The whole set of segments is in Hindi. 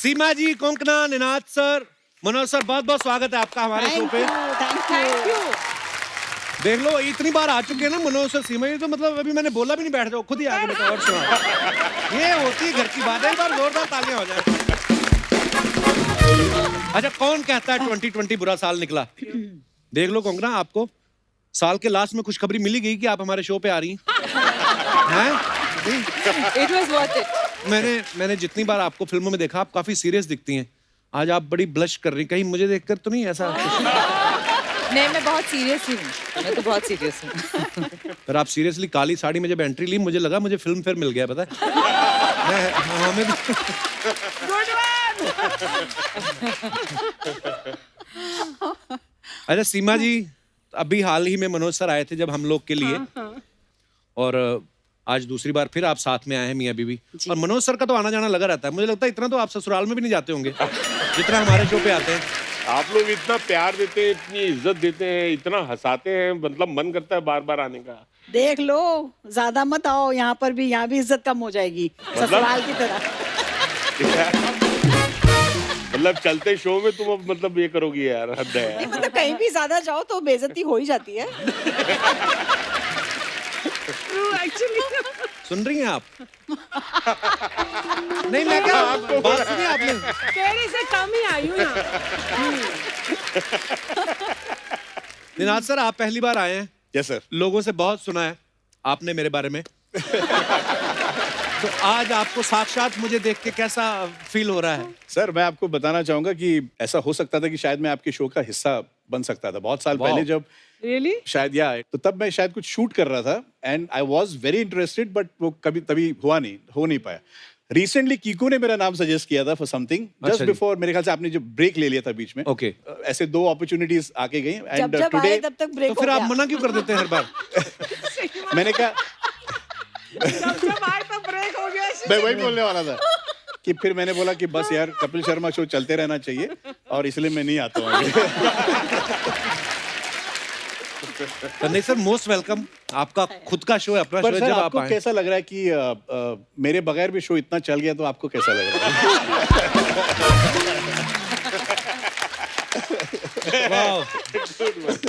सीमा जी, कोंकणा, निनाद सर, मनोज सर, बहुत बहुत स्वागत है आपका हमारे शो पे। Thank you. देख लो इतनी बार आ चुके हैं ना मनोज सर, सीमा जी, तो मतलब अभी मैंने बोला भी नहीं बैठ जाओ, खुद ही आगे बताओ और सुनाओ। ये होती है घर की बात है, एक बार जोरदार तालियां हो जाए। अच्छा, कौन कहता है 2020 बुरा साल निकला? देख लो कोंकणा, आपको साल के लास्ट में खुशखबरी मिली गई कि आप हमारे शो पे आ रही हैं। It was worth it. मैंने जितनी बार आपको फिल्मों में देखा, आप काफी सीरियस दिखती हैं। आज आप बड़ी ब्लश कर रही, कहीं मुझे देखकर तो नहीं ऐसा? नहीं, मैं बहुत सीरियस हूँ। मैं तो बहुत सीरियस हूँ। पर आप सीरियसली काली साड़ी में जब एंट्री ली, मुझे लगा मुझे फिल्म फेयर मिल गया, पता है? हमें भी। अच्छा सीमा जी, अभी हाल ही में मनोज सर आए थे जब हम लोग के लिए, और आज दूसरी बार फिर आप साथ में आए हैं मियां बीवी। और मनोज सर का तो आना जाना लगा रहता है, मुझे लगता है इतना तो आप ससुराल में भी नहीं जाते होंगे जितना हमारे शो पे आते हैं। आप लोग इतना प्यार देते हैं, इतनी इज्जत देते हैं, इतना हंसाते हैं, मतलब मन करता है बार बार आने का। देख लो, ज्यादा मत आओ, यहाँ पर भी, यहाँ भी इज्जत कम हो जाएगी ससुराल की तरह। मतलब चलते शो में तुम अब मतलब ये करोगी यार, हद है यार। मतलब कहीं भी ज्यादा जाओ तो बेइज्जती हो ही जाती है। सुन रही हैं आप? नहीं, मैं क्या बात सुनी आपने? तेरे से कम ही आई हूँ यहाँ। निनाद सर, आप पहली बार आए हैं। Yes sir. लोगों से बहुत सुना है आपने मेरे बारे में। तो आज आपको साक्षात मुझे देख के कैसा फील हो रहा है? सर, मैं आपको बताना चाहूंगा कि ऐसा हो सकता था कि शायद मैं आपके शो का हिस्सा बन सकता था बहुत साल पहले, जब Really? शायद तो तब मैं शायद कुछ शूट कर रहा था and I was very interested, but वो कभी तभी हो नहीं पाया। रिसेंटली कीको ने मेरा नाम सजेस्ट किया था फॉर समथिंग जस्ट बिफोर, मेरे ख्याल से आपने जो ब्रेक ले लिया था बीच में। ओके। ऐसे 2 अपॉर्चुनिटीज आके गई एंड जब टुडे आए तब तक ब्रेक तो फिर आप मना क्यों कर देते हैं हर बार? मैंने कहा, जब आए तो ब्रेक हो गया। मैं वही बोलने वाला था कि फिर मैंने बोला कि बस यार, कपिल शर्मा शो चलते रहना चाहिए और इसलिए मैं नहीं आता हूँ। नहीं सर, मोस्ट वेलकम। आपका खुद का शो है, अपना शो है, जब आप आपको आए। कैसा लग रहा है कि मेरे बगैर भी शो इतना चल गया, तो आपको कैसा लग रहा है? वाह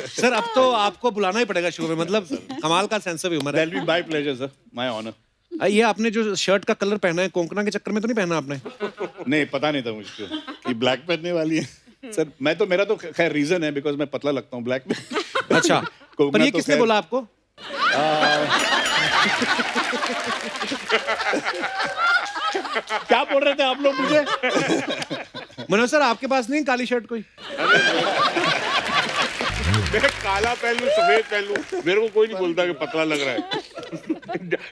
सर, अब तो आपको बुलाना ही पड़ेगा शो में, मतलब कमाल का सेंस ऑफ ह्यूमर है। That'll be my pleasure, sir. My honor. ये आपने जो शर्ट का कलर पहना है, कोंकणा के चक्कर में तो नहीं पहना आपने? नहीं, पता नहीं था मुझको कि ब्लैक पहनने वाली है। सर, मेरा तो खैर रीजन है, बिकॉज मैं पतला लगता हूँ ब्लैक में। अच्छा, पर ये तो किसने बोला आपको? क्या बोल रहे थे आप लोग मुझे? मनोज सर, आपके पास नहीं काली शर्ट कोई? मैं काला पहन लूं, सफेद पहन लूं, मेरे को कोई नहीं बोलता कि पतला लग रहा है।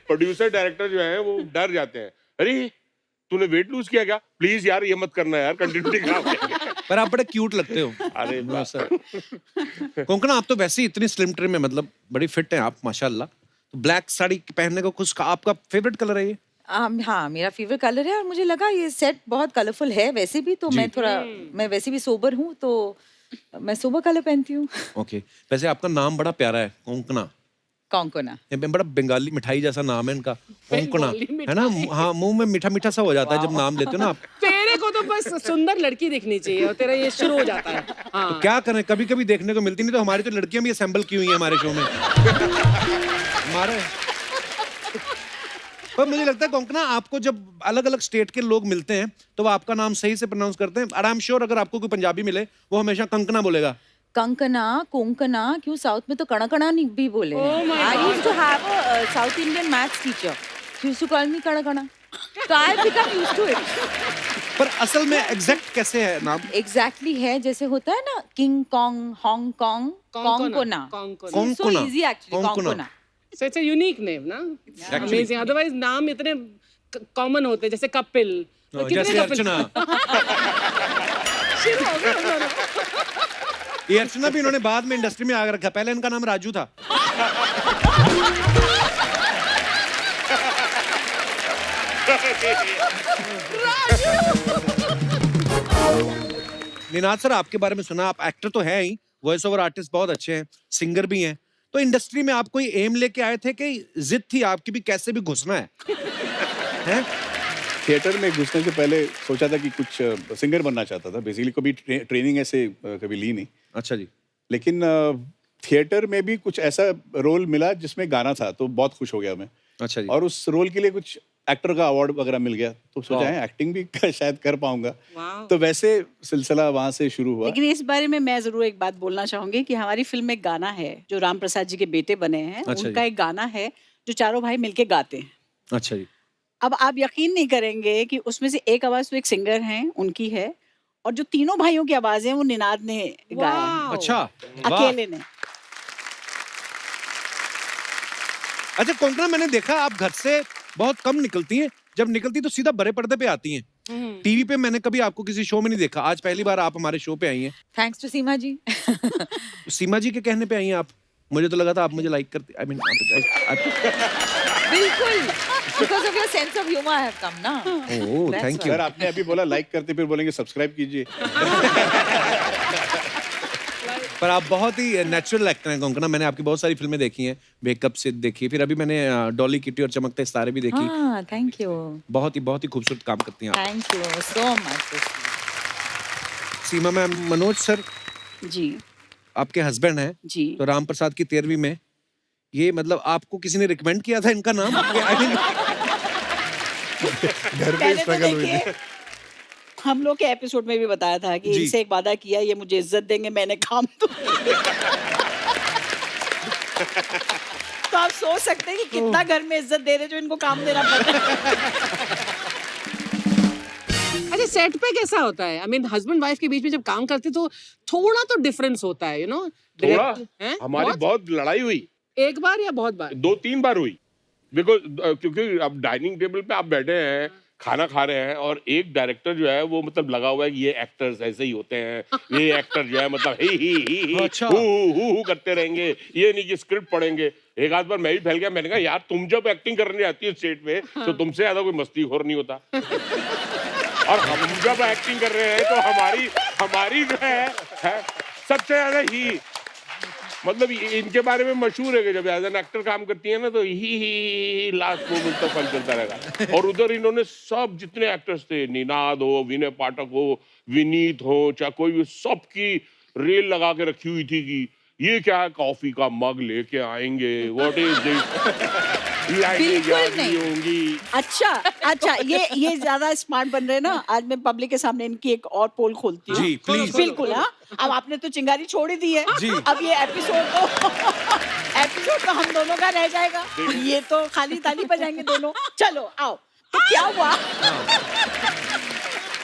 प्रोड्यूसर डायरेक्टर जो है वो डर जाते हैं, अरे तूने वेट लूज किया क्या? प्लीज यार ये मत करना यार, कंटिन्यूटी खराब है। पर आप बड़े क्यूट लगते हो। अरे सर, कोंकणा आप तो वैसे ही इतनी स्लिम ट्रिम है, मतलब बड़ी फिट है आप माशाल्लाह। तो ब्लैक साड़ी पहनने को कुछ आपका फेवरेट कलर है ये? हाँ, मेरा फेवरेट कलर है और मुझे लगा ये सेट बहुत कलरफुल है वैसे भी, तो मैं वैसे भी सोबर हूँ, तो मैं सोबर कलर पहनती हूँ। ओके। वैसे आपका नाम बड़ा प्यारा है, कोंकणा। कोंकणा। ये बड़ा बंगाली मिठाई जैसा नाम है इनका, कोंकणा, है ना? हाँ, मुंह में मीठा मीठा सा हो जाता है जब नाम लेते हो ना आप। तेरे को तो बस सुंदर लड़की दिखनी चाहिए और तेरा ये शुरू हो जाता है। हाँ। तो क्या करें, कभी कभी देखने को मिलती नहीं, तो हमारी तो लड़कियां भी असेंबल की हुई हैं हमारे शो में। हमारे पर मुझे लगता है कोंकणा, आपको जब अलग अलग स्टेट के लोग मिलते हैं तो वो आपका नाम सही से प्रोनाउंस करते हैं। आई एम श्योर अगर आपको कोई पंजाबी मिले, वो हमेशा कंकना बोलेगा। कंकना, कोंकणा, क्यों साउथ में तो कणकणा नहीं भी बोले। I used to have a South Indian maths teacher, she used to call me कणकणा, तो I have become used to it. पर असल में एग्जैक्ट कैसे है नाम? एग्जैक्टली है जैसे होता है ना, king Kong, Hong Kong, Konkona. Konkona. So easy actually, Konkona. So it's a unique name ना? Amazing. Otherwise नाम इतने कॉमन होते हैं, जैसे कपिल। जैसे अर्चना। शुरू हो गया हम दोनों। ये अर्चना भी इन्होंने बाद में इंडस्ट्री में आकर रखा, पहले इनका नाम राजू था। निनाद सर, आपके बारे में सुना, आप एक्टर तो हैं ही, वॉइस ओवर आर्टिस्ट बहुत अच्छे हैं, सिंगर भी हैं, तो इंडस्ट्री में आप कोई एम लेके आए थे कि जिद थी आपकी भी कैसे भी घुसना है? हैं? थिएटर में घुसने से पहले सोचा था कि कुछ सिंगर बनना चाहता था। बेसिकली कभी ट्रेनिंग ऐसे कभी ली नहीं, अच्छा जी। लेकिन थिएटर में भी कुछ ऐसा रोल मिला जिसमें गाना था, तो बहुत खुश हो गया मैं। अच्छा जी। और उस रोल के लिए कुछ एक्टर का अवार्ड वगैरह मिल गया, तो सोचा है एक्टिंग भी शायद कर पाऊंगा। तो वैसे सिलसिला वहां से शुरू हुआ। लेकिन इस बारे में मैं जरूर एक बात बोलना चाहूंगी कि हमारी फिल्म में एक गाना है जो राम प्रसाद जी के बेटे बने हैं, अच्छा उनका जी। एक गाना है जो चारों भाई मिलके गाते हैं। अच्छा जी। अब आप यकीन नहीं करेंगे कि उसमें से एक आवाज तो एक सिंगर हैं, उनकी है, और जो तीनों भाइयों की आवाजें वो निनाद ने गाया है, अच्छा, वाह। अकेले ने। अच्छा कोंकणा, मैंने देखा आप घर से बहुत कम निकलती हैं, जब निकलती तो सीधा बड़े पर्दे पे आती हैं। टीवी पे मैंने कभी आपको किसी शो में नहीं देखा, आज पहली बार आप हमारे शो पे आई हैं। थैंक्स टू सीमा जी। सीमा जी के कहने पे आई हैं आप? मुझे तो लगा था आप मुझे लाइक करती, आई मीन बिल्कुल, because of your sense of humour I have come ना। ओह That's थैंक यू। अगर आपने अभी बोला लाइक करते, फिर बोलेंगे सब्सक्राइब कीजिए। पर आप बहुत ही नेचुरल एक्टर हैं कोंकणा। मैंने आपकी बहुत सारी फिल्में देखी हैं, बेकअप से देखी, फिर अभी मैंने डॉली किटी और चमकते सितारे भी देखी। हाँ, थैंक यू, बहुत ही खूबसूरत काम करती हैं आप। Thank you so much. Seema ma'am, Manoj sir ji आपके हस्बैंड हैं, जी। तो राम प्रसाद की 13वीं में ये मतलब आपको किसी ने रिकमेंड किया था इनका नाम? I mean, घर पे पहले तो स्ट्रगल हुई थी। देखिए, हम लोग के एपिसोड में भी बताया था कि जी। इनसे एक वादा किया, ये मुझे इज्जत देंगे, मैंने काम तो तो आप सोच सकते हैं कि कितना घर में इज्जत दे रहे जो इनको काम देना पड़ रहा है। अच्छा, सेट पे कैसा होता है? आई मीन हस्बैंड वाइफ के बीच में जब काम करते तो थोड़ा तो डिफरेंस होता है, यू नो। थोड़ा हमारी बहुत लड़ाई हुई, एक बार या बहुत बार? 2-3 बार हुई। बिकॉज क्योंकि अब डाइनिंग टेबल पे आप बैठे हैं, खाना खा रहे हैं, और एक डायरेक्टर जो है वो मतलब लगा हुआ है कि ये एक्टर्स ऐसे ही होते हैं, ये एक्टर जो है मतलब ही अच्छा। हु करते रहेंगे, ये नहीं कि स्क्रिप्ट पढ़ेंगे। एक आध बार मैं भी फैल गया, मैंने कहा यार तुम जब एक्टिंग करने आती है स्टेज पे तो तुमसे ज्यादा कोई मस्तीखोर नहीं होता। और हम जब एक्टिंग कर रहे हैं तो हमारी जो है सबसे ज्यादा ही मतलब इनके बारे में मशहूर है कि जब एज एन एक्टर काम करती है ना तो ही लास्ट मोमेंट तक फन चलता रहेगा। और उधर इन्होंने सब जितने एक्टर्स थे, निनाद हो, विनय पाठक हो, विनीत हो, चाहे कोई भी, सबकी रेल लगा के रखी हुई थी कि ये क्या है, कॉफी का मग लेके आएंगे, व्हाट इज दिस, बिल्कुल नहीं होंगी। अच्छा, ये ज्यादा स्मार्ट बन रहे हैं ना। आज मैं पब्लिक के सामने इनकी एक और पोल खोलती हूँ। जी, प्लीज। बिल्कुल। हाँ, अब आपने तो चिंगारी छोड़ ही दी है जी। अब ये एपिसोड तो हम दोनों का रह जाएगा। ये तो खाली ताली बजाएंगे दोनों। चलो आओ। तो क्या हुआ,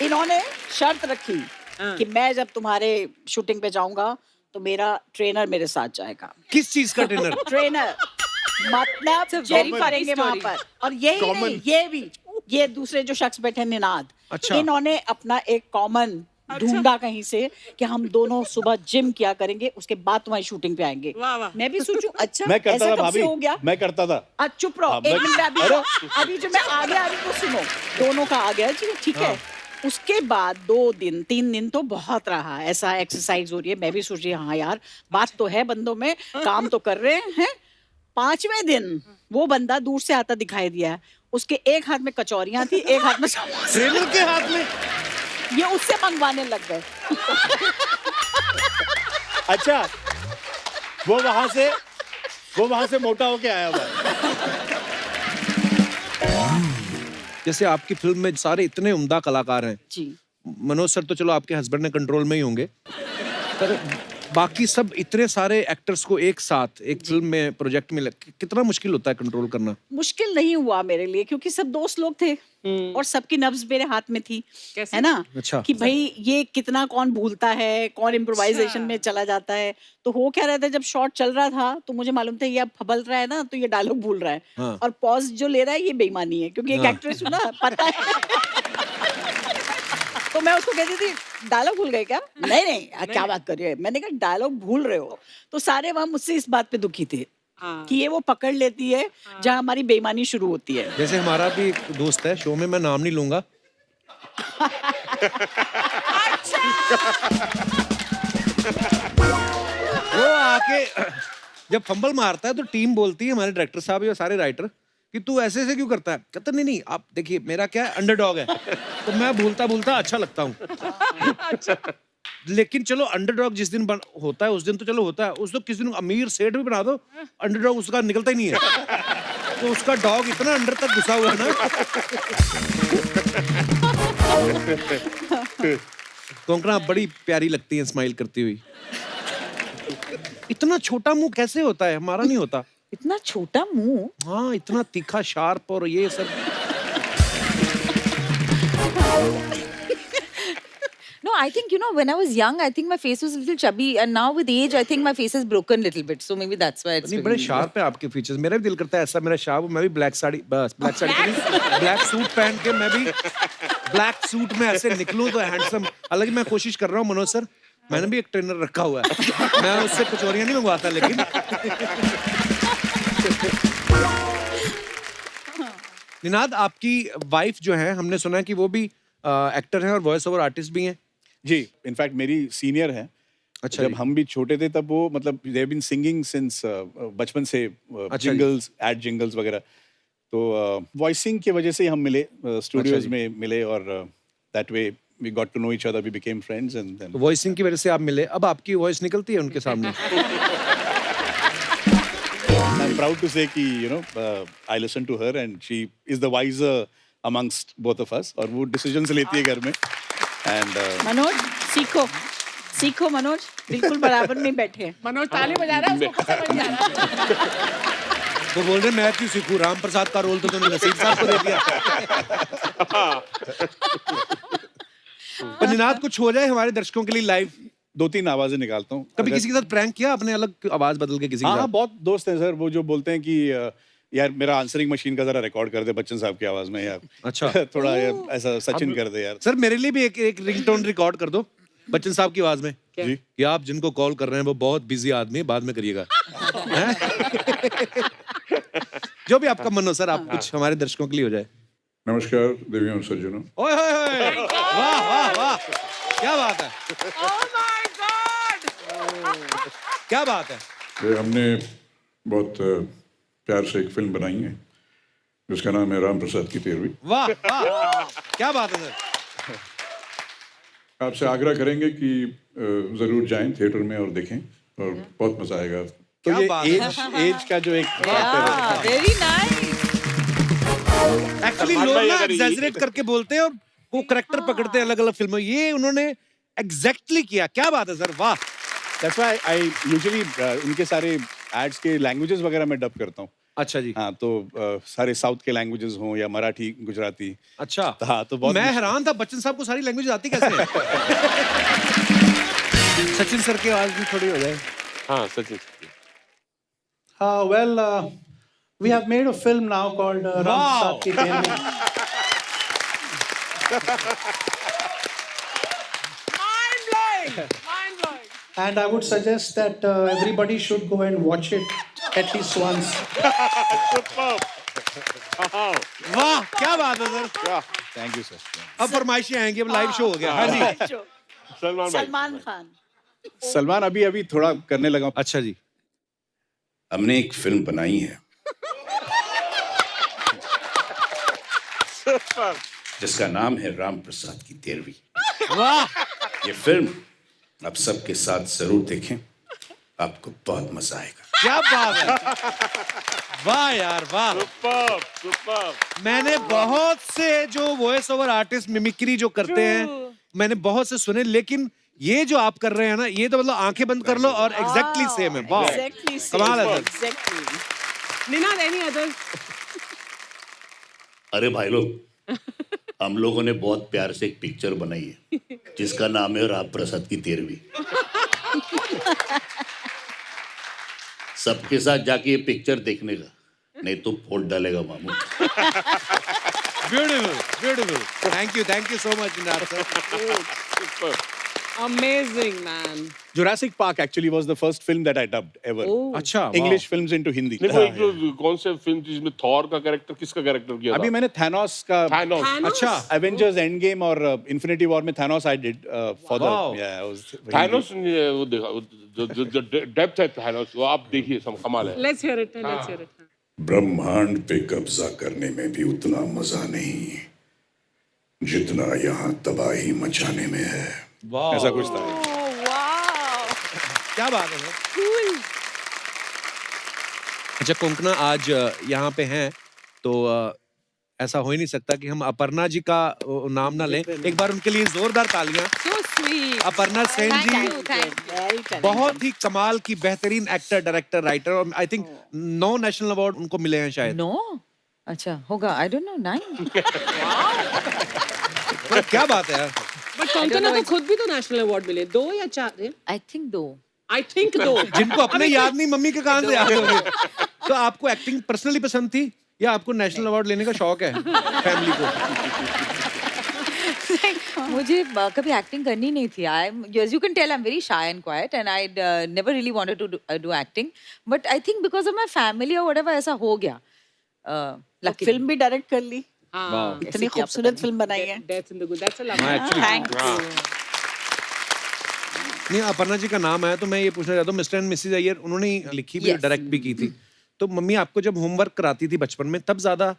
इन्होंने शर्त रखी कि मैं जब तुम्हारे शूटिंग पे जाऊंगा तो मेरा ट्रेनर मेरे साथ जाएगा। किस चीज का ट्रेनर? ट्रेनर मतलब जेरी करेंगे वहां पर। और यही नहीं, ये भी, ये दूसरे जो शख्स बैठे हैं, निनाद, अच्छा। इन्होंने अपना एक कॉमन ढूंढा कहीं से कि हम दोनों सुबह जिम किया करेंगे, उसके बाद तुम्हारी शूटिंग पे आएंगे। वाह, वाह। मैं भी सोचूं, अच्छा मैं करता ऐसा था कब भाभी, से हो गया? मैं करता था। चुप रहो, हाँ, एक मैं- मिनट। अभी जो मैं आगे आ रही हूँ सुनो, दोनों का आ गया जी, ठीक है। उसके बाद 2 दिन 3 दिन तो बहुत रहा ऐसा, एक्सरसाइज हो रही है, मैं भी सोच रही हूँ हाँ यार बात तो है बंदों में, काम तो कर रहे हैं। 5वें दिन वो बंदा दूर से आता दिखाई दिया, उसके एक हाथ में कचौरियां थी, एक हाथ में समोसे। ट्रेनर के हाथ में? ये उससे मंगवाने लग गए। अच्छा, वो वहां से मोटा होके आया हुआ है। जैसे आपकी फिल्म में सारे इतने उम्दा कलाकार हैं, जी मनोज सर तो चलो आपके हस्बैंड ने कंट्रोल में ही होंगे, पर बाकी सब इतने सारे एक्टर्स को एक साथ एक फिल्म में प्रोजेक्ट में कितना मुश्किल होता है कंट्रोल करना? मुश्किल नहीं हुआ मेरे लिए, क्योंकि सब दोस्त लोग थे और सबकी नब्ज मेरे हाथ में थी, है ना। अच्छा। कि भाई ये कितना कौन भूलता है, कौन इम्प्रोवाइजेशन में चला जाता है। तो हो क्या रहा था, जब शॉट चल रहा था तो मुझे मालूम था ये अब फबल रहा है ना, तो ये डायलॉग भूल रहा है। हाँ। और पॉज जो ले रहा है ये बेईमानी है, क्योंकि एक हाँ। एक्ट्रेस हूँ ना, पता है। तो मैं उसको कहती थी डायलॉग भूल गए क्या? नहीं क्या बात कर रही है। मैंने कहा डायलॉग भूल रहे हो। तो सारे वहां मुझसे इस बात पे दुखी थे कि ये वो पकड़ लेती है जहां हमारी बेईमानी शुरू होती है। जैसे हमारा भी एक दोस्त है शो में, मैं नाम नहीं लूंगा, वो आके जब फंबल मारता है तो टीम बोलती है, हमारे डायरेक्टर साहब या सारे राइटर, कि तू ऐसे ऐसे क्यों करता है? कहता नहीं नहीं, आप देखिए मेरा क्या है, अंडरडॉग है, तो मैं बोलता बोलता अच्छा लगता हूँ। लेकिन चलो अंडरडॉग जिस दिन होता है उस दिन तो चलो होता है, उस दिन किसी दिन अमीर सेठ भी बना दो, अंडरडॉग उसका निकलता ही नहीं है। तो उसका डॉग इतना अंदर तक घुसा हुआ है ना। कोंकणा आप बड़ी प्यारी लगती है स्माइल करती हुई। इतना छोटा मुंह कैसे होता है? हमारा नहीं होता। इतना छोटा मुंह? हाँ, इतना तीखा शार्प और ये सब। No, I think, you know, when I was young, I think my face was a little chubby, and now with age, I think my face has broken a little bit. So maybe that's why it's. नहीं, बड़े शार्प है आपके फीचर्स। मेरा भी दिल करता है ऐसा मेरा शार्प, मैं भी ब्लैक साड़ी, बस ब्लैक साड़ी नहीं, ब्लैक सूट पहन के मैं भी ब्लैक सूट में ऐसे निकलूं तो हैंडसम। हालांकि मैं कोशिश कर रहा हूँ मनोज सर, मैंने भी एक ट्रेनर रखा हुआ है, मैं उससे कचौरियां नहीं मंगवाता, लेकिन निनाद आपकी वाइफ जो है, हमने सुना है कि वो भी एक्टर हैं और वॉइस ओवर आर्टिस्ट भी हैं। जी, इनफैक्ट मेरी सीनियर है। अच्छा जब जी। हम भी छोटे थे तब वो मतलब they have been singing since बचपन से, अच्छा जी। जिंगल्स, एड जिंगल्स वगैरह। तो वॉइसिंग की वजह से ही हम मिले, स्टूडियोज जी। में मिले, और that way we got to know each other, we became friends, and then voicing की वजह से आप मिले, अब आपकी वॉइस निकलती है उनके सामने। I am proud to say कि you know I listen to her and she is the wiser amongst both of us, और वो डिसीजंस लेती है घर में। एंड मनोज सीखो सीखो मनोज, बिल्कुल बराबर में बैठे। मनोज ताली बजा रहा है, उसको पता नहीं जा रहा। वो बोल रहे मैं क्यों सीखूं, राम प्रसाद का रोल तो तुमने नसीब साहब को दे दिया। पर निनाद कुछ हो जाए हमारे दर्शकों के लिए लाइव, 2-3 आवाजें निकालता हूँ। कभी किसी के साथ प्रैंक किया आपने, अलग आवाज बदल के किसी के हाँ, साथ? बहुत दोस्त हैं सर, वो जो बोलते हैं कि यार मेरा आंसरिंग मशीन का जरा रिकॉर्ड कर दे बच्चन साहब की आवाज में यार। अच्छा। थोड़ा यार ऐसा सचिन कर दे यार। सर मेरे लिए भी एक रिंगटोन रिकॉर्ड कर दो बच्चन साहब की आवाज में, जी। कि आप जिनको कॉल कर रहे हैं वो बहुत बिजी आदमी है, बाद में करिएगा। हैं? जो भी आपका मन हो सर, आप कुछ हमारे दर्शकों के लिए हो जाए। नमस्कार देवियों और सज्जनों। ओए होए होए, वाह वाह वाह, क्या बात है, Oh my God! क्या बात है। ये हमने बहुत प्यार से एक फिल्म बनाई है जिसका नाम है राम प्रसाद की 13वीं। वाह वाह, क्या बात है सर। आपसे आग्रह करेंगे कि जरूर जाएं थिएटर में और देखें, और बहुत मजा आएगा। तो क्या ये बात है। एज का जो एक फैक्टर है। Very nice. एक्चुअली सलमान लोग भाई ना अगर ये- एग्जैजरेट करके बोलते हैं और वो करेक्टर पकड़ते हैं अलग अलग फिल्मों, ये उन्होंने एग्जैक्टली किया। क्या बात है सर, वाह। That's why I usually इनके सारे एड्स के लैंग्वेजेस वगैरह मैं डब करता हूँ। अच्छा जी। हाँ, तो सारे साउथ के लैंग्वेजेस हों या मराठी, गुजराती। अच्छा। हाँ, तो बहुत मैं हैरान था बच्चन साहब को सारी लैंग्वेज आती कैसे है। सचिन सर की आवाज भी थोड़ी हो जाए। हाँ Sachin. Well, we have made a film now called Ram Wow. Prasad Ki 13वीं. Mind blowing! Mind blowing! And I would suggest that everybody should go and watch it at least once. वाह, क्या बात है सर। Thank you sir. अब फरमाइशें आएंगी, अब लाइव शो हो गया। हाँ जी। सलमान भाई। सलमान खान। सलमान अभी अभी थोड़ा करने लगा। अच्छा जी। हमने एक फिल्म बनाई है जिसका नाम है राम प्रसाद की 13वीं। वाह, ये फिल्म आप सबके साथ जरूर देखें, आपको बहुत मजा आएगा। क्या बात है। वाह यार वाह। Super super. मैंने बहुत से जो वॉइस ओवर आर्टिस्ट मिमिक्री जो करते हैं, मैंने बहुत से सुने, लेकिन ये जो आप कर रहे हैं ना, ये तो मतलब आंखें बंद कर लो और एग्जैक्टली सेम है। वाह, Exactly same. कमाल है sir. Exactly. Ninad, any others? अरे भाई लोग, हम लोगों ने बहुत प्यार से एक पिक्चर बनाई है जिसका नाम है राम प्रसाद की 13वीं। सबके साथ जाके ये पिक्चर देखने का, नहीं तो फोड़ डालेगा मामू। Beautiful beautiful. Thank you so much Ninad sir. Amazing, man. Jurassic Park actually was the first film that I dubbed ever. अच्छा, English films into Hindi. नहीं, वो एक जो कौन से फिल्म थी जिसमें थॉर का कैरेक्टर, किसका कैरेक्टर किया था? अभी मैंने Thanos का Thanos। Thanos? अच्छा। Avengers Endgame और Infinity War में Thanos I did for the Wow. yeah I was Thanos ने वो देखा, जो डेप्थ है Thanos, वो आप देखिए, सब कमाल है। Let's hear it. Let's hear it. ब्रह्मांड पे कब्जा करने में भी उतना मजा नहीं जितना यहाँ तबाही मचाने में है। ऐसा कुछ था। क्या बात है अच्छा कोंकणा आज यहाँ पे हैं तो ऐसा हो ही नहीं सकता कि हम अपर्णा जी का नाम ना लें। एक बार उनके लिए जोरदार तालियां। So sweet. अपर्णा सेन जी बहुत ही कमाल की बेहतरीन एक्टर, डायरेक्टर, राइटर और आई थिंक 9 नेशनल अवार्ड उनको मिले हैं शायद। No? अच्छा होगा, I don't know, 9. मतलब क्या बात है यार। बट कंगना को खुद भी तो नेशनल अवार्ड मिले, 2 या 4? I think 2. I think 2। जिनको अपने याद नहीं, मम्मी के कहां से याद होंगे। तो आपको एक्टिंग पर्सनली पसंद थी या आपको नेशनल अवार्ड लेने का शौक है फैमिली को? मुझे कभी एक्टिंग करनी नहीं थी। as you can tell, I'm very shy and quiet, and I never really wanted to do acting. But I think because of my family or whatever, ऐसा हो गया. Luckily. फिल्म भी डायरेक्ट कर ली, हाँ, इतनी खूबसूरत फिल्म बनाई है। Death in the Good, that's a lovely. Thank you. नहीं, अपर्णा जी का नाम आया तो मैं ये पूछना चाहता हूँ, मिस्टर एंड मिसेज अय्यर उन्होंने ही लिखी भी, Yes. डायरेक्ट भी की थी। तो मम्मी आपको जब होमवर्क कराती थी बचपन में तब ज्यादा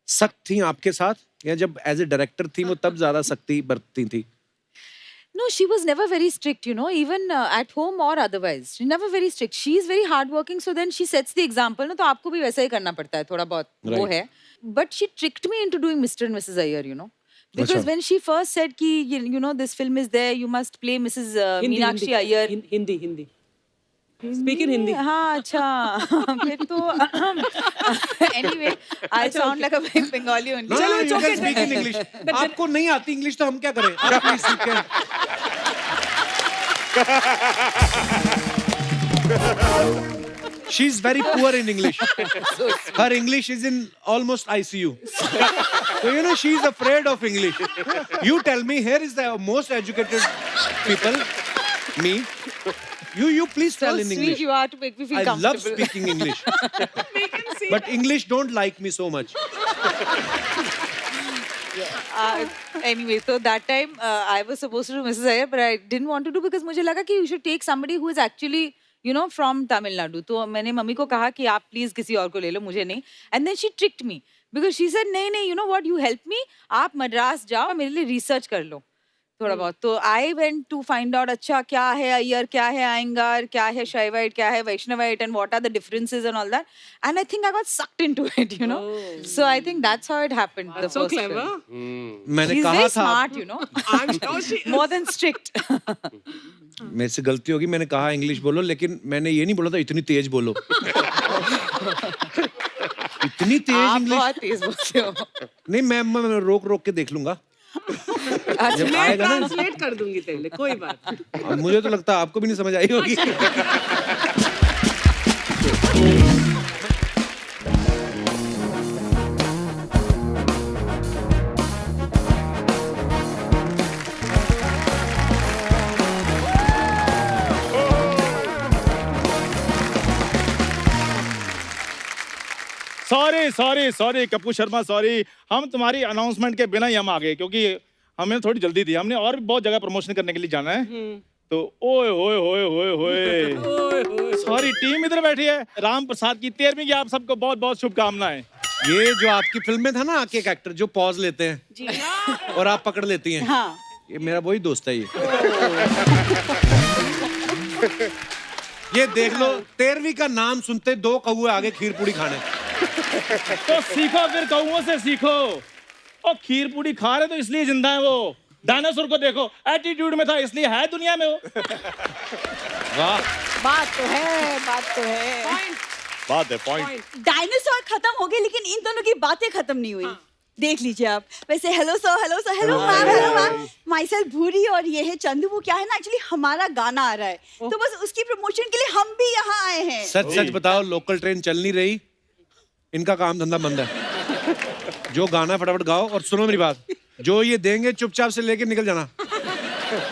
सख्त थी आपके साथ या जब एज ए डायरेक्टर थी वो तब ज्यादा सख्ती बरतती थी? No, she was never very strict, you know, even at home or otherwise. She's never very strict. She's very hardworking, so then she sets the example. ना तो आपको भी वैसा ही करना पड़ता है थोड़ा बहुत, वो Right. है. But she tricked me into doing Mr. and Mrs. Iyer, you know. Because अच्छा. when she first said कि you know this film is there, you must play Mrs. Hindi, Meenakshi Iyer. Hindi. Speak in Hindi. हाँ अच्छा फिर तो anyway I sound like a big Bengali only. No, no, you can speak in English. आपको नहीं आती इंग्लिश तो हम क्या करें? आप प्लीज सीखें। She's very poor in English. Her English is in almost ICU. So you know she's afraid of English. You tell me, here is the most educated people, me. You please So tell in sweet English. you are to make me feel I comfortable. love speaking English. But English don't like me so much. Anyway, so that time I was supposed to do Mrs. Iyer, but I didn't want to do because मुझे लगा कि you should take somebody who is actually, you know, from Tamil Nadu. तो मैंने मम्मी को कहा कि आप please किसी और को ले लो, मुझे नहीं. And then she tricked me because she said नहीं, you know what, you help me, आप मद्रास जाओ, मेरे लिए research कर लो. थोड़ा बहुत तो I went to find out अच्छा क्या है अय्यर, क्या है आयंगार, क्या है शैवाइट, क्या है Vaishnavite and what are the differences and all that, and I think I got sucked into it, you know. So I think that's how it happened. The So first clever. film. मैंने She's कहा very था smart, you know. I'm sure she is. More than strict. मेरे से गलती होगी, मैंने कहा इंग्लिश बोलो लेकिन मैंने ये नहीं बोला था इतनी तेज बोलो। इतनी तेज आप इंग्लिश बहुत तेज बोलते हो. नहीं, मैं रोक के देख लूंगा जब मैं आएगा ना। ट्रांसलेट कर दूंगी तेरे लिए, कोई बात नहीं। अब मुझे तो लगता है आपको भी नहीं समझ आई होगी। Sorry Kapoor Sharma, sorry. हम तुम्हारी अनाउंसमेंट के बिना ही हम आ गए क्योंकि हमें थोड़ी जल्दी थी। हमने और भी बहुत जगह प्रमोशन करने के लिए जाना है। तो ओए होए होए होए होए सारी टीम इधर बैठी है। राम प्रसाद की 13वीं की आप सबको बहुत बहुत शुभकामनाएं। ये जो आपकी फिल्म में था ना, आके एक एक्टर जो पॉज लेते हैं और आप पकड़ लेती हैं, हाँ। ये मेरा वही दोस्त है। ये देख लो, 13वीं का नाम सुनते 2 कौवे आगे खीर पूड़ी खाने। तो सीखो, फिर कौओं से सीखो। और खीर पूड़ी खा रहे तो इसलिए जिंदा है वो। डायनासोर को देखो, एटीट्यूड में था इसलिए है दुनिया में वो। वाह, बात तो है, बात तो है। बात है, पॉइंट। डायनासोर खत्म हो गए लेकिन इन दोनों की बातें खत्म नहीं हुई। देख लीजिए आप। वैसे hello sir, hello ma'am, my self भूरी और ये है चंदू। वो क्या है ना, एक्चुअली हमारा गाना आ रहा है तो बस उसकी प्रमोशन के लिए हम भी यहाँ आए हैं। सच बताओ, लोकल ट्रेन चल नहीं रही, इनका काम धंधा बंद है। जो गाना फटाफट गाओ और सुनो मेरी बात, जो ये देंगे चुपचाप से लेके निकल जाना,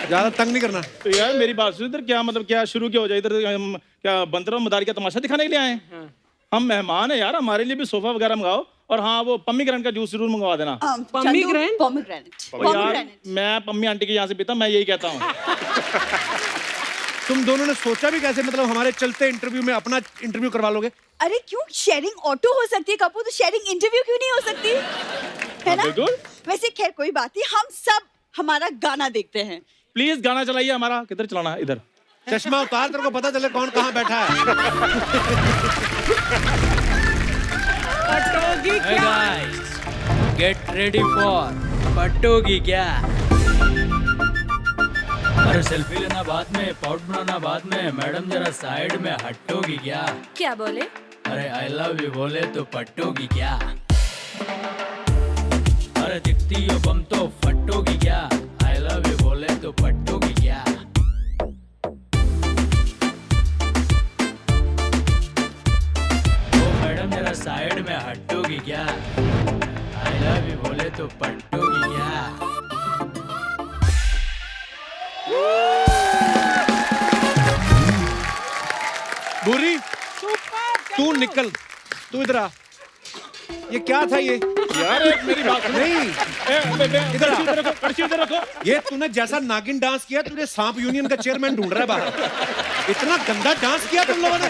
ज्यादा तंग नहीं करना। तो यार मेरी बात सुन, इधर क्या मतलब, क्या शुरू क्या हो जाए? इधर हम क्या बंदरों मदारी का तमाशा दिखाने के लिए आए हैं? हम मेहमान है यार, हमारे लिए भी सोफा वगैरह मंगाओ। और हाँ, वो पम्मी ग्रैंड का जूस जरूर मंगवा देना। पोमीग्रेनेट। यार मैं पम्मी आंटी के यहाँ से पीता, मैं यही कहता हूँ। तुम दोनों ने सोचा भी कैसे, मतलब हमारे चलते इंटरव्यू में अपना इंटरव्यू करवा लोगे? अरे क्यों, शेयरिंग ऑटो हो सकती है कपूर, तो शेयरिंग इंटरव्यू क्यों नहीं हो सकती, है ना? बिल्कुल। वैसे खैर कोई बात नहीं, हम सब हमारा गाना देखते हैं। प्लीज गाना चलाइए हमारा। किधर चलाना है? इधर। चश्मा उतार, तेरे को पता चले कौन कहाँ बैठा है। पटोगी क्या? गेट रेडी फॉर पटोगी क्या। अरे सेल्फी लेना बाद में, पाउट बनाना बाद में, मैडम जरा साइड में हटोगी क्या। क्या बोले? अरे आई लव यू बोले तो पटोगी क्या। अरे दिखती हो बम तो फटोगी क्या। आई लव यू बोले तो पटोगी क्या। ओ मैडम जरा साइड में हटोगी क्या। आई लव यू बोले तो पटोगी क्या। भूरी, तू निकल, तू इधर आ। ये क्या था ये? यार एक मेरी बात सुनो। नहीं, इधर रखो, कर्ची इधर रखो। ये तूने जैसा नागिन डांस किया, तुझे सांप यूनियन का चेयरमैन ढूंढ रहा है बाहर। इतना गंदा डांस किया तुम लोगों ने।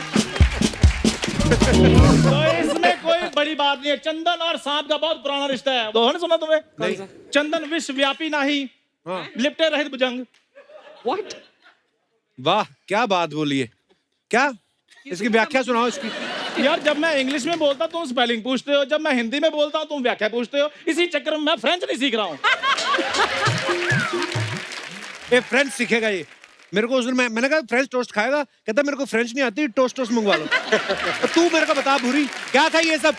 तो इसमें कोई बड़ी बात नहीं है। चंदन और सांप का बहुत पुराना रिश्ता है। तो ने सुना तुम्हें? नहीं। चंदन विश्वव्यापी नाही, हाँ। लिपटे रहित भुजंग। What? वाह, क्या बात बोली है। क्या इसकी व्याख्या सुनाओ इसकी। यार जब मैं इंग्लिश में बोलता तुम स्पेलिंग पूछते हो, जब मैं हिंदी में बोलता हूँ तुम व्याख्या पूछते हो। इसी चक्कर में मैं फ्रेंच नहीं सीख रहा हूँ। ये फ्रेंच सीखेगा ये। मेरे को उस दिन मैंने कहा फ्रेंच टोस्ट खाएगा, कहता मेरे को फ्रेंच नहीं आती, टोस्ट मंगवा लो। तो तू मेरे को बता भूरी, क्या था ये सब?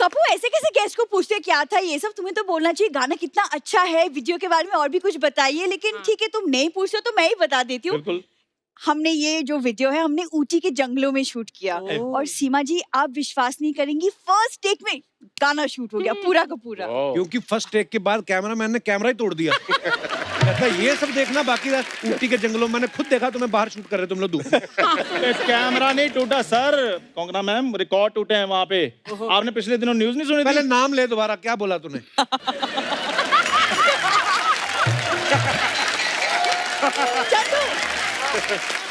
कपू ऐसे कैसे गेस्ट को पूछते हैं क्या था ये सब? तुम्हें तो बोलना चाहिए गाना कितना अच्छा है, वीडियो के बारे में और भी कुछ बताइए। लेकिन ठीक है, तुम नहीं पूछते तो मैं ही बता देती हूँ। बिल्कुल। हमने ये जो वीडियो है हमने ऊटी के जंगलों में शूट किया। और सीमा जी आप विश्वास नहीं करेंगी, फर्स्ट टेक में गाना शूट हो गया पूरा का पूरा। क्योंकि फर्स्ट टेक के बाद कैमरामैन ने कैमरा ही तोड़ दिया। कहता ये सब देखना बाकी था। ऊटी के जंगलों में मैंने खुद देखा तुम्हें बाहर शूट कर रहे तुम लोग दूर। कैमरा नहीं टूटा सर, कंगना मैम रिकॉर्ड टूटे हैं वहाँ पे। आपने पिछले दिनों न्यूज नहीं सुनी? पहले नाम ले दोबारा, क्या बोला तूने?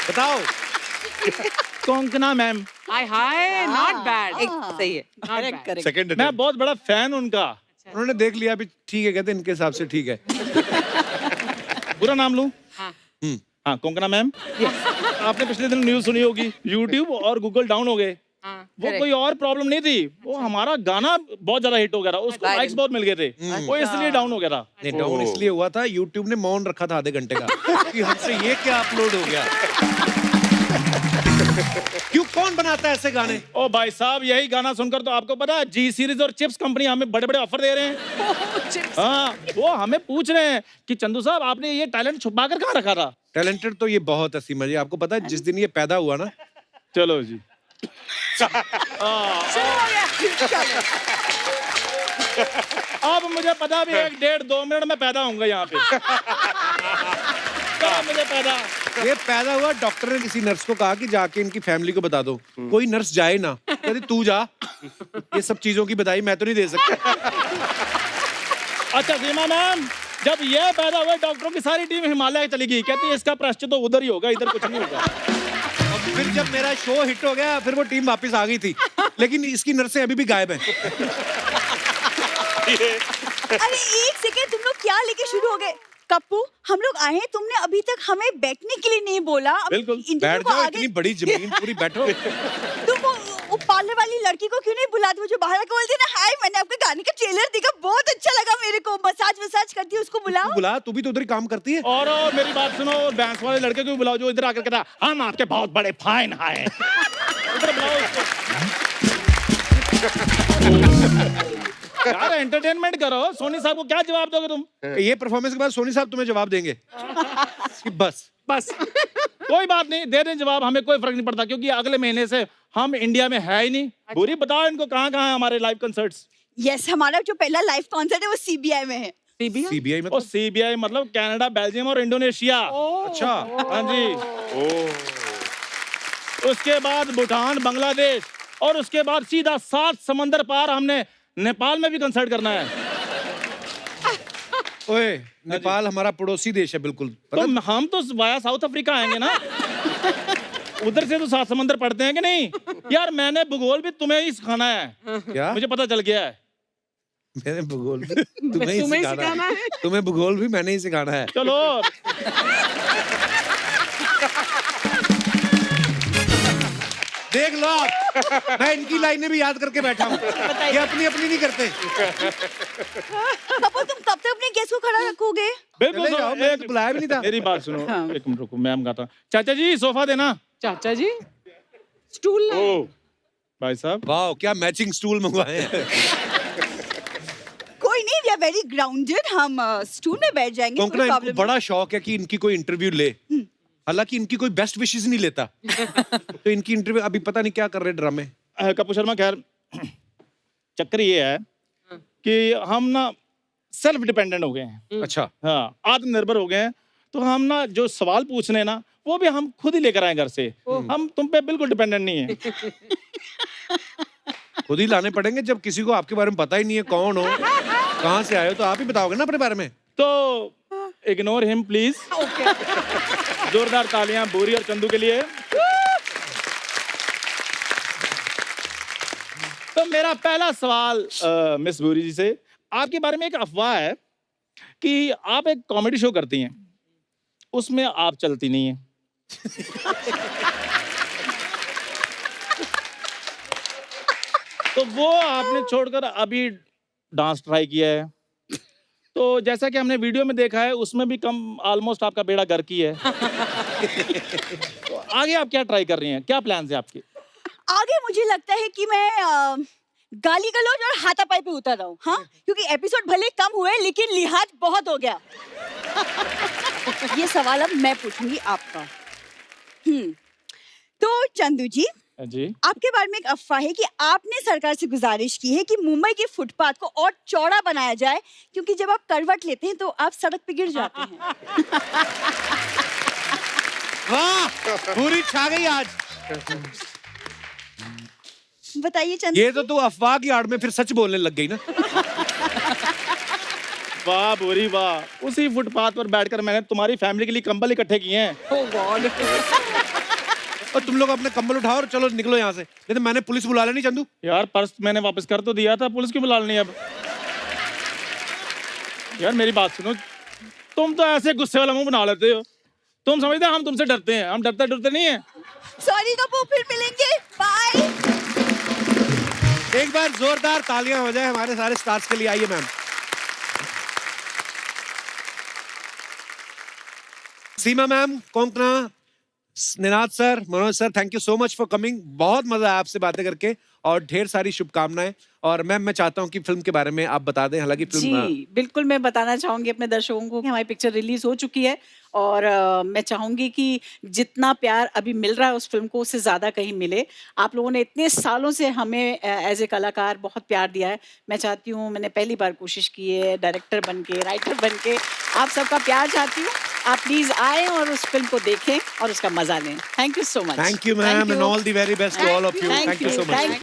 बताओ। Kangana ma'am. Hi hi, not bad. सही है। Not bad. सेकंड मैं बहुत बड़ा फैन उनका। उन्होंने देख लिया अभी, ठीक है, कहते इनके हिसाब से ठीक है। पूरा नाम लूं? हाँ. हाँ, कंगना मैम। आपने पिछले दिन न्यूज सुनी होगी, यूट्यूब और गूगल डाउन हो गए। हाँ. वो कोई और प्रॉब्लम नहीं थी, वो हमारा गाना बहुत ज्यादा हिट हो गया था, उसको लाइक्स बहुत मिल गए थे, वो इसलिए डाउन हो गया था। नहीं, डाउन इसलिए हुआ था, यूट्यूब ने मौन रखा था आधे घंटे का कि हमसे ये क्या अपलोड हो गया। क्यों, कौन बनाता है ऐसे गाने? ओ भाई साहब, यही गाना सुनकर तो आपको पता है जी सीरीज और चिप्स कंपनी हमें बड़े बड़े ऑफर दे रहे हैं। हाँ, वो हमें पूछ रहे हैं कि चंदू साहब आपने ये टैलेंट छुपा कर कहाँ रखा था? टैलेंटेड तो ये बहुत है सीमा जी, आपको पता है जिस दिन ये पैदा हुआ ना। चलो जी। अब मुझे पता भी 1, 1.5, 2 मिनट में पैदा होऊंगा यहाँ पे। मुझे पैदा ये पैदा हुआ, डॉक्टर ने किसी नर्स को कहा कि जाके इनकी फैमिली को बता दो। कोई नर्स जाए ना, कहती तू जा, ये सब चीजों की बधाई मैं तो नहीं दे सकता। अच्छा सीमा मैम, जब ये पैदा हुआ डॉक्टरों की सारी टीम हिमालय चली गई, कहती है इसका प्रायश्चित तो उधर ही होगा, इधर कुछ नहीं होगा। अब फिर जब मेरा शो हिट हो गया, फिर वो टीम वापस आ गई थी, लेकिन इसकी नर्सें अभी भी गायब हैं। अरे एक सेकेंड, तुम लोग क्या लेके शुरू हो गए? कप्पू, हम लोग आए हैं, तुमने अभी तक हमें बैठने के लिए नहीं बोला। बिल्कुल, बैठ जाओ, इतनी बड़ी जमीन पूरी, बैठो। तुम वो पार्लर वाली लड़की को क्यों नहीं बुलाते? वो जो बाहर आके बोलती है ना, हाय मैंने आपके गाने का ट्रेलर देखा, बहुत अच्छा लगा मेरे को, मसाज करती है, उसको बुलाओ। बुला, तू भी तो उधर ही काम करती है। और मेरी बात सुनो, डांस वाले लड़के को भी बुलाओ जो इधर आकर कहता हम आपके बहुत बड़े फैन हैं। इधर बुलाओ उसको। यार एंटरटेनमेंट करो। सोनी साहब को क्या जवाब दोगे तुम? ये परफॉर्मेंस के बाद सोनी साहब तुम्हें जवाब देंगे कि बस कोई बात नहीं, दे दें जवाब, हमें कोई फर्क नहीं पड़ता, क्योंकि अगले महीने से हम इंडिया में है ही नहीं। पूरी बताओ इनको कहाँ है हमारे लाइव कंसर्ट्स? यस, हमारा जो पहला लाइव कॉन्सर्ट है वो सीबीआई में है। सीबीआई मतलब? सीबीआई मतलब कनाडा, बेल्जियम और इंडोनेशिया। अच्छा, हाँ जी। उसके बाद भूटान, बांग्लादेश, और उसके बाद सीधा 7 समंदर पार हमने नेपाल में भी कंसर्ट करना है। ओए, नेपाल हमारा पड़ोसी देश है बिल्कुल। पता तो हम तो वाया साउथ अफ्रीका आएंगे ना। उधर से तो 7 समंदर पड़ते हैं कि नहीं? यार मैंने भूगोल भी तुम्हें ही सिखाना है, क्या? मुझे पता चल गया है। मैंने भूगोल भी तुम्हें ही सिखाना है। तुम्हें भूगोल भी मैंने ही सिखाना है। चलो देख लो आप, मैं इनकी लाइनें भी याद करके बैठा हूँ, ये अपनी अपनी नहीं करते। कपूर तुम कब तक अपने गेस्ट को खड़ा रखोगे? बिल्कुल चले जाओ, मैंने तो बुलाया भी नहीं था। मेरी बात सुनो, एक मिनट रुको, मैं गाता हूँ। चाचा जी सोफा देना। चाचा जी स्टूल लाए। ओ भाई साहब वाह, क्या मैचिंग स्टूल मंगवाए हैं। कोई नहीं, वी आर वेरी ग्राउंडेड, हम स्टूल में बैठ जाएंगे। कोंकणा, इनको बड़ा शौक है कि इनकी कोई इंटरव्यू ले, हालांकि इनकी कोई बेस्ट विशेस नहीं लेता। तो इनकी इंटरव्यू अभी पता नहीं क्या कर रहे ड्रामे। कपूर शर्मा, खैर चक्कर ये है कि हम ना सेल्फ डिपेंडेंट हो गए हैं। अच्छा, हाँ, आत्मनिर्भर हो गए हैं। तो हम ना जो सवाल पूछने ना वो भी हम खुद ही लेकर आए घर से। हम तुम पे बिल्कुल डिपेंडेंट नहीं है। खुद ही लाने पड़ेंगे जब किसी को आपके बारे में पता ही नहीं है, कौन हो, कहाँ से आए हो, तो आप ही बताओगे ना अपने बारे में। तो इग्नोर हिम प्लीज। जोरदार तालियां बोरी और चंदू के लिए। तो मेरा पहला सवाल मिस बोरी जी से, आपके बारे में एक अफवाह है कि आप एक कॉमेडी शो करती हैं, उसमें आप चलती नहीं हैं। तो वो आपने छोड़कर अभी डांस ट्राई किया है। तो जैसा कि हमने वीडियो में देखा है, उसमें भी कम ऑलमोस्ट आपका बेड़ा घर की है। तो आगे आप क्या ट्राई कर रही हैं, क्या प्लान है आपके? आगे मुझे लगता है कि मैं गाली गलौज और हाथापाई पे उतर रहा हूँ। हाँ, क्योंकि एपिसोड भले कम हुए लेकिन लिहाज बहुत हो गया। ये सवाल अब मैं पूछूंगी आपका। तो चंदू जी, आपके बारे में एक अफवाह है कि आपने सरकार से गुजारिश की है कि मुंबई के फुटपाथ को और चौड़ा बनाया जाए, क्योंकि जब आप करवट लेते हैं तो आप सड़क पे गिर जाते हैं। वाह, पूरी छा गई आज। बताइए चंदू। ये तो तू अफवाह की आड़ में फिर सच बोलने लग गई ना। वाह बोरी वाह, उसी फुटपाथ पर बैठकर मैंने तुम्हारी फैमिली के लिए कंबल इकट्ठे किए हैं। और तुम लोग अपने कंबल उठाओ और चलो निकलो यहाँ से, नहीं तो मैंने पुलिस बुला लेनी। चंदू यार पर्स मैंने वापस कर तो दिया था, पुलिस क्यों बुला लेनी अब? यार मेरी बात सुनो, तुम तो ऐसे गुस्से वाला मुंह बना लेते हो। तुम समझते हो हम तुमसे डरते हैं? हम डरते नहीं है। सॉरी कपूर, फिर मिलेंगे, बाय। एक बार जोरदार तालियां हो जाए हमारे सारे स्टार्स के लिए। आइए ma'am. Seema ma'am, Konkona, Ninad sir, Manoj sir, thank you so much for coming. बहुत मजा आया आपसे बातें करके और ढेर सारी शुभकामनाएं। और मैम मैं चाहता हूं कि फिल्म के बारे में आप बता दें। हालांकि फिल्म जी बिल्कुल, मैं बताना चाहूंगी अपने दर्शकों को कि हमारी पिक्चर रिलीज हो चुकी है और मैं चाहूंगी कि जितना प्यार अभी मिल रहा है उस फिल्म को, उससे ज़्यादा कहीं मिले। आप लोगों ने इतने सालों से हमें एज ए कलाकार बहुत प्यार दिया है। मैं चाहती हूँ, मैंने पहली बार कोशिश की है डायरेक्टर बन के, राइटर बन के, आप सबका प्यार चाहती हूँ। आप प्लीज़ आए और उस फिल्म को देखें और उसका मजा लें। Thank you so much. Thank you ma'am, and all the very best to all of you. Thank you so much.